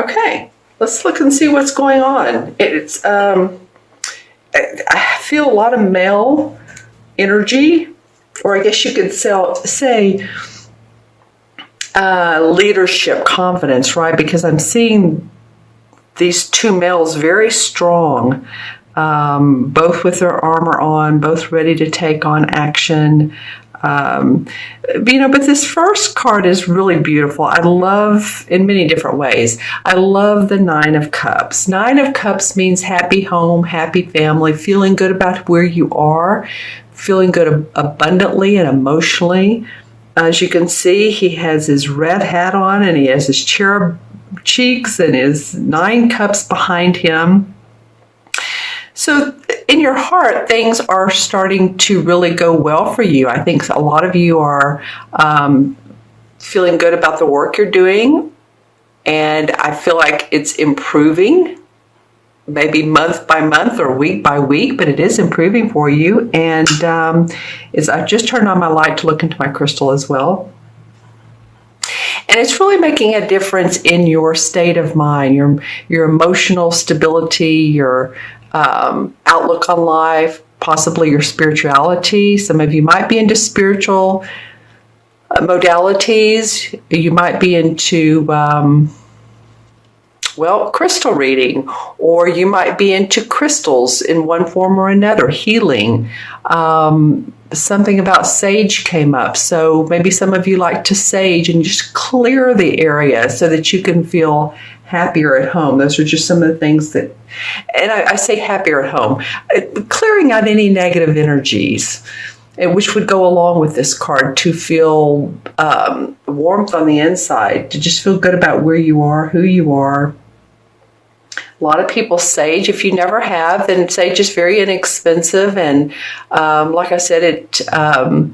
Okay, let's look and see what's going on. I feel a lot of male energy, or I guess you could say leadership, confidence, right? Because I'm seeing these two males very strong, both with their armor on, both ready to take on action. But this first card is really beautiful. I love, in many different ways, I love the Nine of Cups. Nine of Cups means happy home, happy family, feeling good about where you are, feeling good abundantly and emotionally. As you can see, he has his red hat on and he has his cherub cheeks and his 9 cups behind him. So in your heart, things are starting to really go well for you. I think a lot of you are feeling good about the work you're doing, and I feel like it's improving, maybe month by month or week by week, but it is improving for you. And I just turned on my light to look into my crystal as well. And it's really making a difference in your state of mind, your emotional stability, your outlook on life, possibly your spirituality. Some of you might be into spiritual modalities. You might be into, crystal reading, or you might be into crystals in one form or another, healing. Something about sage came up. So maybe some of you like to sage and just clear the area so that you can feel happier at home. Those are just some of the things that, and I say happier at home, clearing out any negative energies, which would go along with this card, to feel warmth on the inside, to just feel good about where you are, who you are. A lot of people sage. If you never have, then sage is very inexpensive. And like I said, a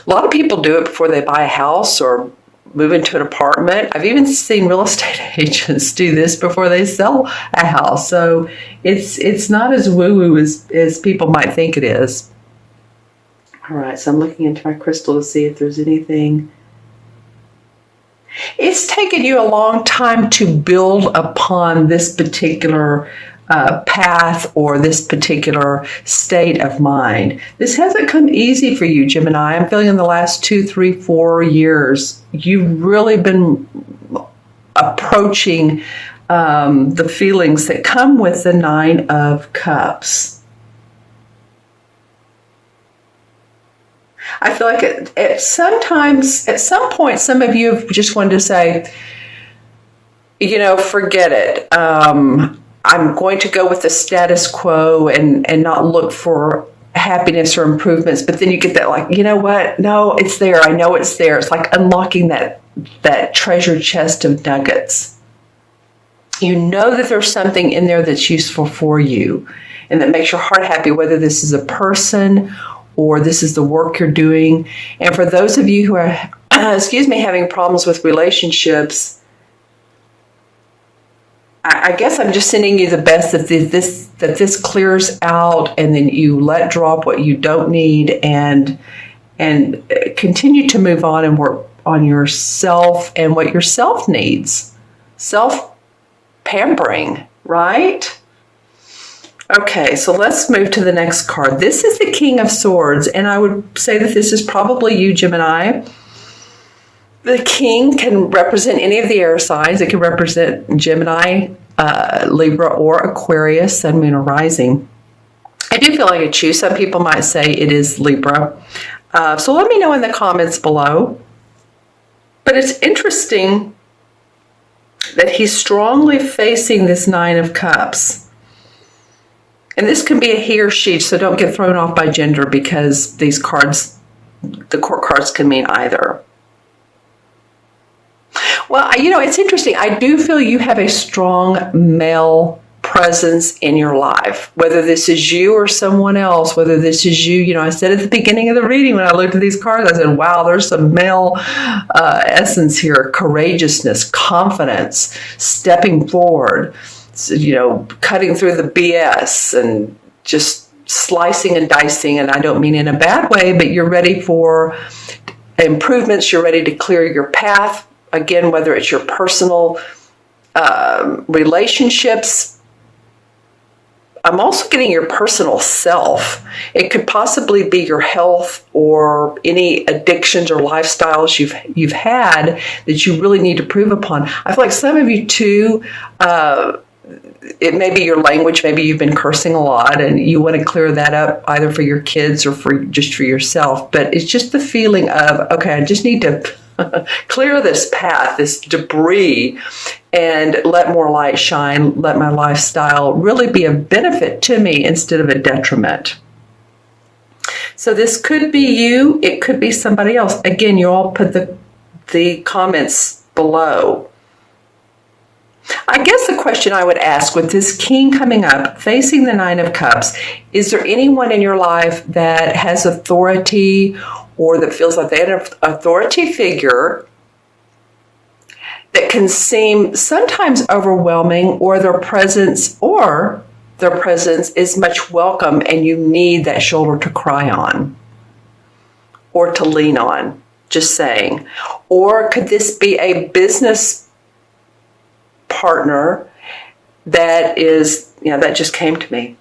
lot of people do it before they buy a house or move into an apartment. I've even seen real estate agents do this before they sell a house. So it's not as woo-woo as people might think it is. All right, so I'm looking into my crystal to see if there's anything. It's taken you a long time to build upon this particular path or this particular state of mind. This hasn't come easy for you, Gemini. I'm feeling in the last 2, 3, 4 years, you've really been approaching the feelings that come with the 9 of Cups. I feel like at some point, some of you have just wanted to say, forget it. I'm going to go with the status quo and not look for happiness or improvements. But then you get that, like, you know what? No, it's there. I know it's there. It's like unlocking that treasure chest of nuggets. You know that there's something in there that's useful for you and that makes your heart happy, whether this is a person or this is the work you're doing. And for those of you who are, having problems with relationships, I guess I'm just sending you the best that this clears out, and then you let drop what you don't need and continue to move on and work on yourself and what yourself needs. Self-pampering, right? Okay, so let's move to the next card. This is the King of Swords, and I would say that this is probably you, Gemini. The King can represent any of the air signs. It can represent Gemini, Libra, or Aquarius, Sun, Moon, or Rising. I do feel like I choose. Some people might say it is Libra. So let me know in the comments below. But it's interesting that he's strongly facing this 9 of Cups. And this can be a he or she, so don't get thrown off by gender, because these cards, the court cards, can mean either. Well, it's interesting. I do feel you have a strong male presence in your life, whether this is you or someone else, whether this is you. I said at the beginning of the reading, when I looked at these cards, I said, wow, there's some male essence here: courageousness, confidence, stepping forward, cutting through the BS and just slicing and dicing. And I don't mean in a bad way, but you're ready for improvements. You're ready to clear your path. Again, whether it's your personal relationships. I'm also getting your personal self. It could possibly be your health or any addictions or lifestyles you've had that you really need to prove upon. I feel like some of you too, it may be your language. Maybe you've been cursing a lot and you want to clear that up either for your kids or for yourself. But it's just the feeling of, okay, I just need to clear this path, this debris, and let more light shine, let my lifestyle really be a benefit to me instead of a detriment. So this could be you, it could be somebody else. Again, you all put the comments below. I guess the question I would ask with this king coming up, facing the Nine of Cups, is there anyone in your life that has authority or that feels like they have an authority figure that can seem sometimes overwhelming, or their presence is much welcome and you need that shoulder to cry on or to lean on, just saying. Or could this be a business partner that is, that just came to me.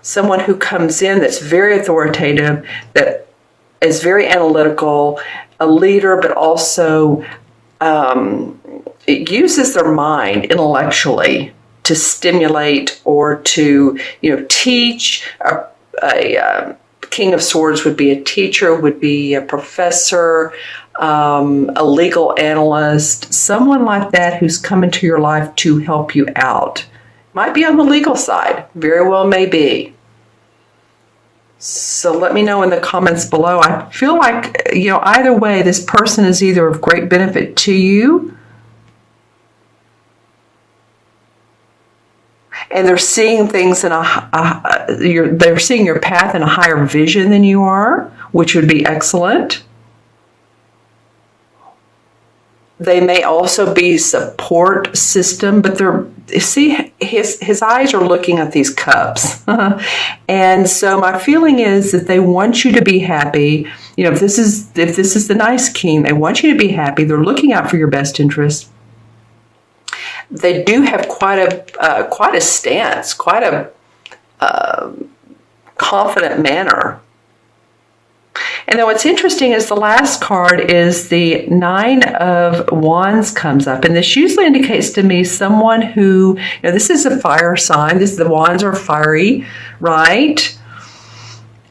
Someone who comes in that's very authoritative, that is very analytical, a leader, but also it uses their mind intellectually to stimulate or to, teach. A King of Swords would be a teacher, would be a professor, a legal analyst, someone like that who's come into your life to help you out. Might be on the legal side, very well may be. So let me know in the comments below. I feel like, either way, this person is either of great benefit to you, and they're seeing things in they're seeing your path in a higher vision than you are, which would be excellent. They may also be support system, but his eyes are looking at these cups. And so my feeling is that they want you to be happy. If this is the nice king, they want you to be happy. They're looking out for your best interest. They do have quite a stance, quite a confident manner. And then what's interesting is the last card is the Nine of Wands comes up. And this usually indicates to me someone who, this is a fire sign. The wands are fiery, right?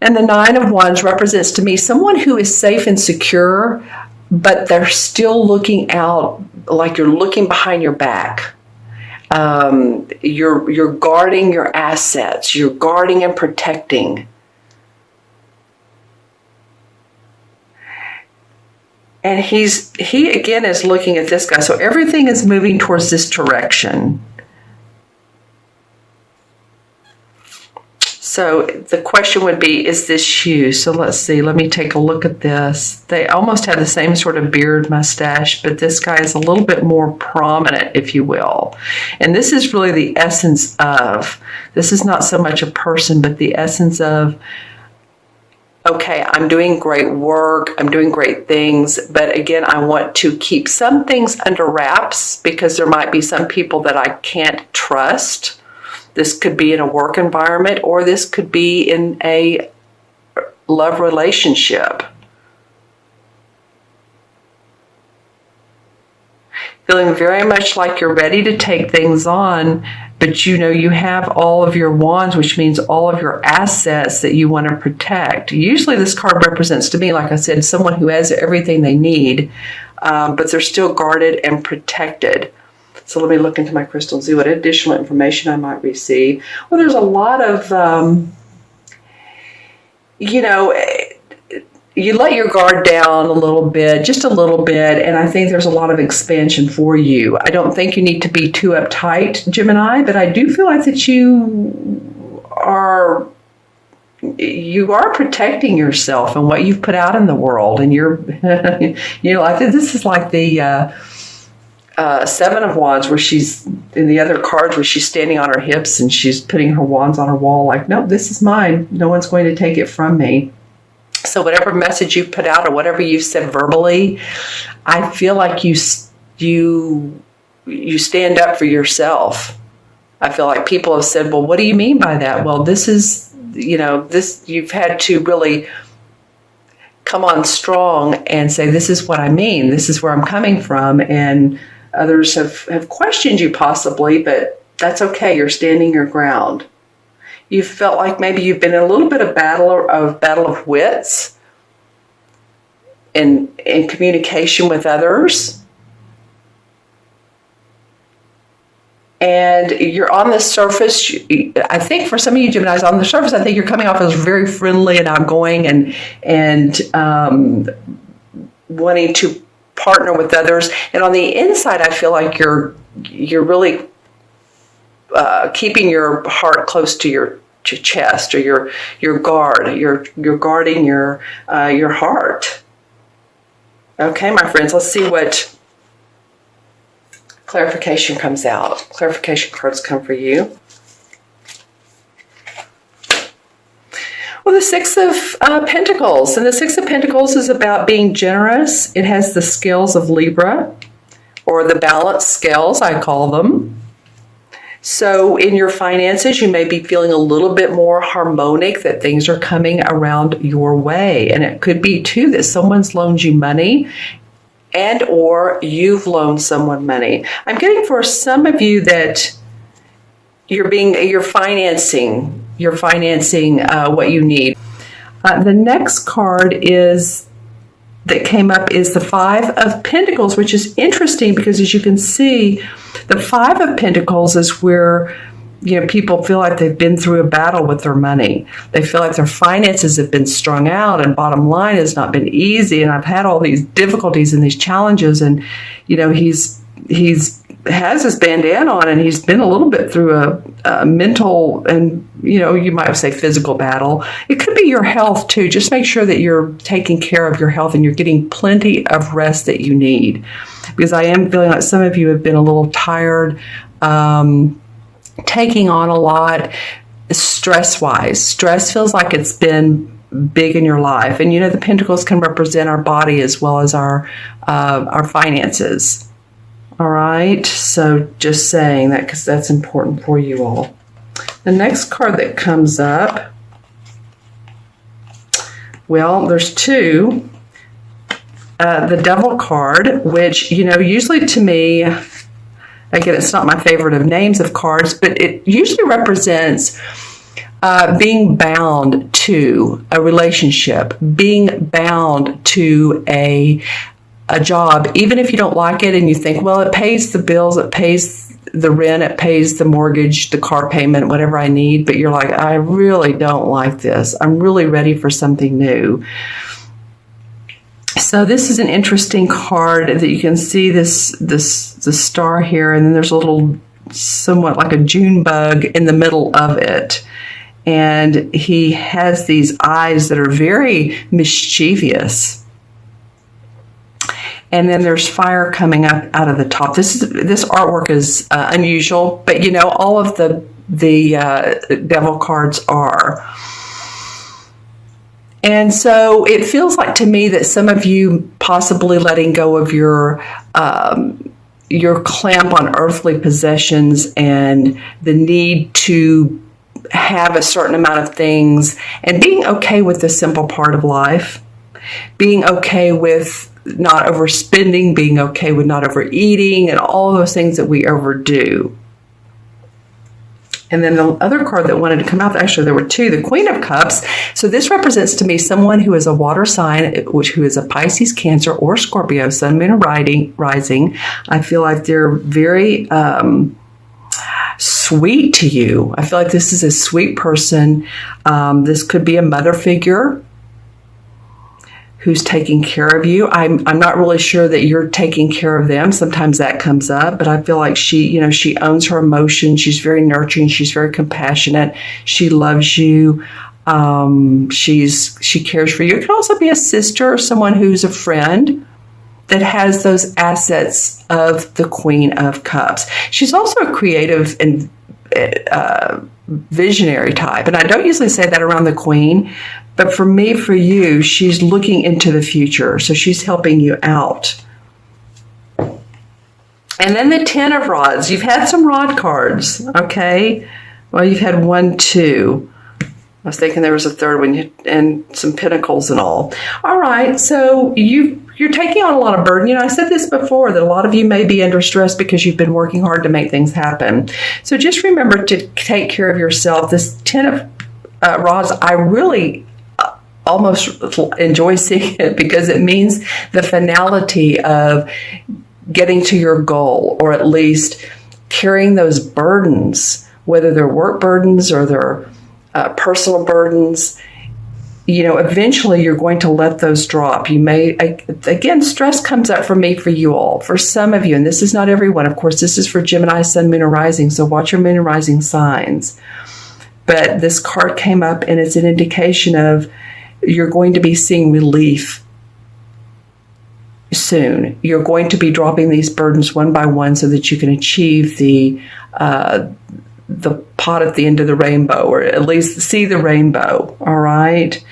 And the Nine of Wands represents to me someone who is safe and secure, but they're still looking out, like you're looking behind your back. You're guarding your assets. You're guarding and protecting. And he again is looking at this guy. So everything is moving towards this direction. So the question would be, is this you? So let's see. Let me take a look at this. They almost have the same sort of beard, mustache, but this guy is a little bit more prominent, if you will. And this is really the essence of, this is not so much a person, but the essence of, okay, I'm doing great work, I'm doing great things, but again, I want to keep some things under wraps because there might be some people that I can't trust. This could be in a work environment, or this could be in a love relationship. Feeling very much like you're ready to take things on, but you have all of your wands, which means all of your assets that you want to protect. Usually this card represents to me, like I said, someone who has everything they need, but they're still guarded and protected. So let me look into my crystal and see what additional information I might receive. Well, there's a lot of, you let your guard down a little bit, just a little bit, and I think there's a lot of expansion for you. I don't think you need to be too uptight, Gemini, but I do feel like that you are protecting yourself and what you've put out in the world, and you're, I think this is like the Seven of Wands, where she's in the other cards where she's standing on her hips and she's putting her wands on her wall, like, no, this is mine. No one's going to take it from me. So whatever message you put out or whatever you've said verbally, I feel like you you stand up for yourself. I feel like people have said, well, what do you mean by that? Well, this is, you've had to really come on strong and say, this is what I mean. This is where I'm coming from. And others have questioned you possibly, but that's okay. You're standing your ground. You felt like maybe you've been in a little bit of battle of wits in communication with others. And you're on the surface, I think for some of you Geminis, on the surface, I think you're coming off as very friendly and outgoing and wanting to partner with others. And on the inside, I feel like you're really keeping your heart close to your chest, or your guard. You're guarding your heart. Okay, my friends, let's see what clarification comes out. Clarification cards come for you. Well, the Six of Pentacles. And the Six of Pentacles is about being generous. It has the scales of Libra, or the balanced scales, I call them. So in your finances, you may be feeling a little bit more harmonic, that things are coming around your way. And it could be, too, that someone's loaned you money, and or you've loaned someone money. I'm getting for some of you that you're financing what you need. The next card that came up is the Five of Pentacles, which is interesting because, as you can see, the Five of Pentacles is where people feel like they've been through a battle with their money. They feel like their finances have been strung out, and bottom line has not been easy. And I've had all these difficulties and these challenges, and he's has his bandana on, and he's been a little bit through a mental and you might say physical battle. It could be your health too. Just make sure that you're taking care of your health and you're getting plenty of rest that you need, because I am feeling like some of you have been a little tired. Taking on a lot stress-wise. Stress feels like it's been big in your life. And the Pentacles can represent our body as well as our finances. All right? So just saying that because that's important for you all. The next card that comes up, well, there's two. The Devil card, which, usually to me, again, it's not my favorite of names of cards, but it usually represents being bound to a relationship, being bound to a job, even if you don't like it and you think, well, it pays the bills, it pays the rent, it pays the mortgage, the car payment, whatever I need, but you're like, I really don't like this. I'm really ready for something new. So this is an interesting card that you can see the star here, and then there's a little, somewhat like a June bug in the middle of it. And he has these eyes that are very mischievous. And then there's fire coming up out of the top. This artwork is unusual, but all of the Devil cards are. And so it feels like to me that some of you possibly letting go of your clamp on earthly possessions and the need to have a certain amount of things, and being okay with the simple part of life, being okay with not overspending, being okay with not overeating, and all those things that we overdo. And then the other card that wanted to come out, actually there were two, the Queen of Cups. So this represents to me someone who is a water sign, who is a Pisces, Cancer, or Scorpio, Sun, Moon, or Rising. I feel like they're very sweet to you. I feel like this is a sweet person. This could be a mother figure who's taking care of you. I'm not really sure that you're taking care of them. Sometimes that comes up, but I feel like she owns her emotions. She's very nurturing. She's very compassionate. She loves you. She cares for you. It could also be a sister or someone who's a friend that has those assets of the Queen of Cups. She's also a creative and visionary type. And I don't usually say that around the Queen, but for me, for you, she's looking into the future. So she's helping you out. And then the 10 of rods. You've had some rod cards, okay? Well, you've had 1, 2. I was thinking there was a third one, and some pentacles and all. All right, so you're taking on a lot of burden. I said this before, that a lot of you may be under stress because you've been working hard to make things happen. So just remember to take care of yourself. This 10 of rods, I really almost enjoy seeing it because it means the finality of getting to your goal, or at least carrying those burdens, whether they're work burdens or they're personal burdens. Eventually you're going to let those drop. You may, again, stress comes up for me, for you all, for some of you, and this is not everyone. Of course, this is for Gemini, Sun, Moon, and Rising, so watch your Moon and Rising signs. But this card came up, and it's an indication of you're going to be seeing relief soon. You're going to be dropping these burdens one by one so that you can achieve the pot at the end of the rainbow, or at least see the rainbow. All right.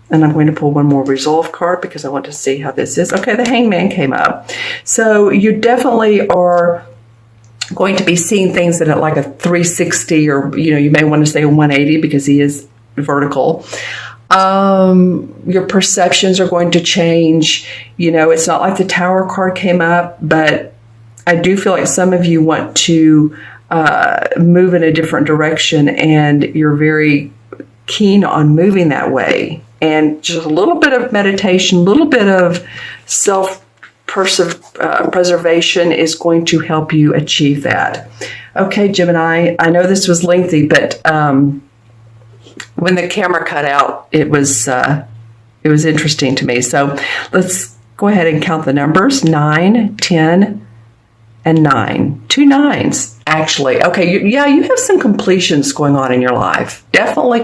And I'm going to pull one more resolve card because I want to see how this is. Okay, the Hangman came up. So you definitely are going to be seeing things at like a 360, or you may want to say a 180 because he is vertical. Your perceptions are going to change. It's not like the Tower card came up, but I do feel like some of you want to move in a different direction, and you're very keen on moving that way. And just a little bit of meditation, a little bit of self-preservation is going to help you achieve that. Okay, Gemini, I know this was lengthy, but when the camera cut out, it was interesting to me. So let's go ahead and count the numbers: 9, 10, and 9. 2 9s, actually. Okay, you have some completions going on in your life. Definitely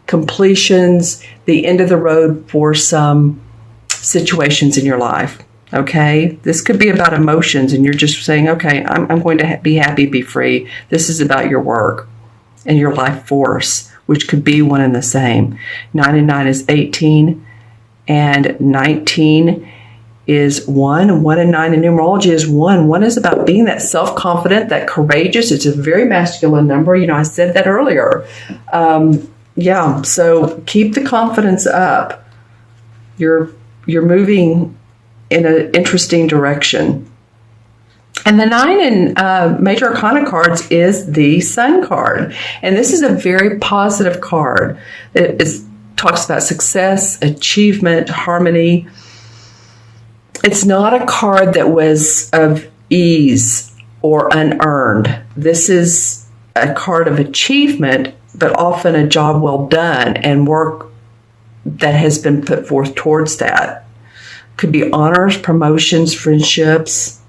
completions, the end of the road for some situations in your life. Okay, this could be about emotions, and you're just saying, okay, I'm going to be happy, be free. This is about your work and your life force, which could be one and the same. 9 and 9 is 18, and 19 is 1. 1 and 9 in numerology is 1. 1 is about being that self-confident, that courageous. It's a very masculine number. I said that earlier. So keep the confidence up. You're moving in an interesting direction. And the 9 in Major Arcana cards is the Sun card. And this is a very positive card. It talks about success, achievement, harmony. It's not a card that was of ease or unearned. This is a card of achievement, but often a job well done and work that has been put forth towards that. Could be honors, promotions, friendships.